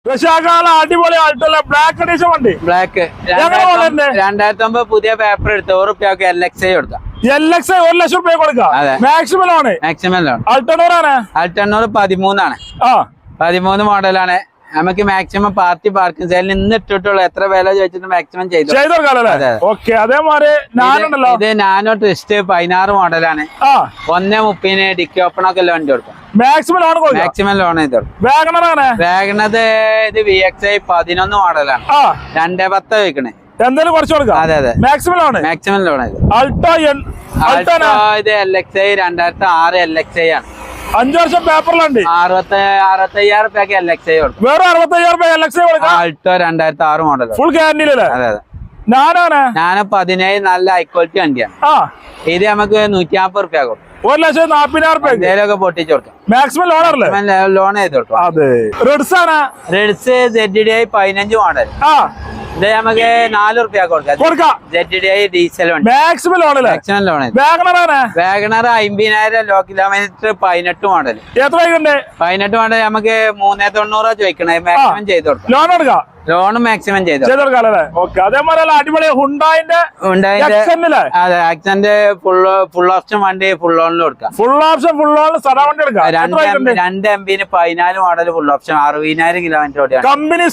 അടിപൊളി ആൾട്ടല്ല black edition വണ്ടി. Black 2009 പുതിയ പേപ്പർ എടുത്ത് ₹100 LXI കൊടുക്കാം. LXI 1 ലക്ഷം രൂപ കൊടുക്കാം. Maximum loan. Maximum loan. അൾട്ടോണൂർ ആണ്. അൾട്ടോണൂർ 13 ആണ്. 13 മോഡലാണ്. നമുക്ക് മാക്സിമം പാർട്ടി പാർക്കിംഗ് സൈഡിൽ നിന്ന് ഇട്ടിട്ടുള്ളൂ. എത്ര വില ചോദിച്ചിട്ട് മാക്സിമം ചെയ്തു. അതേമാതിരി ഇത് നാനോ ട്വിസ്റ്റ് 16 മോഡലാണ്. 1.30 ഡിക്കി ഓപ്പൺ ഒക്കെ ലോൺ കൊടുക്കാം. മാക്സിമം ലോൺ ചെയ്ത് വാഗണർ ഇത് VXI 11 മോഡലാണ്. 2.10 വെക്കണേ. അതെ അതെ മാക്സിമം ലോൺ ഇത്. ഇത് LXI 2006 LXI ആണ്. 5 വർഷം പേപ്പറിലുണ്ട്. 65,000 രൂപയ്ക്ക് LXI കൊടുക്കും. വേറെ 65,000 LXI കൊടുക്കാം. Alto 2006 model. Full guarantee. അതെ അതെ. ഞാന് 17 നല്ല ഹൈ ക്വാളിറ്റി വണ്ടിയാണ്. ഇത് നമുക്ക് 150 രൂപ കൊടുക്കും. 1,40,000 പൊട്ടിച്ചു കൊടുക്കാം. മാക്സിമം ലോൺ ചെയ്ത് കൊടുക്കാം. Ritz ZDI 15 model. ഇത് നമുക്ക് 4 രൂപ കൊടുക്കാം. ZDI ഡീസൽ വണ്ടി. Maximum loan. WagonR 50,000 low kilometre 18 model. 18 model നമുക്ക് 390 ചോദിക്കണേ. മാക്സിമം ചെയ്ത് കൊടുക്കാം. ലോൺ മാക്സിമം ചെയ്ത് അടിപൊളി അതെ ആക്സന്റ് ഫുൾ ഓപ്ഷൻ വണ്ടി ഫുൾ ലോണിൽ കൊടുക്കാം. Full option 2 MB 14 model full option 60,000 kilometre ഓടിയാണ്. കമ്പനി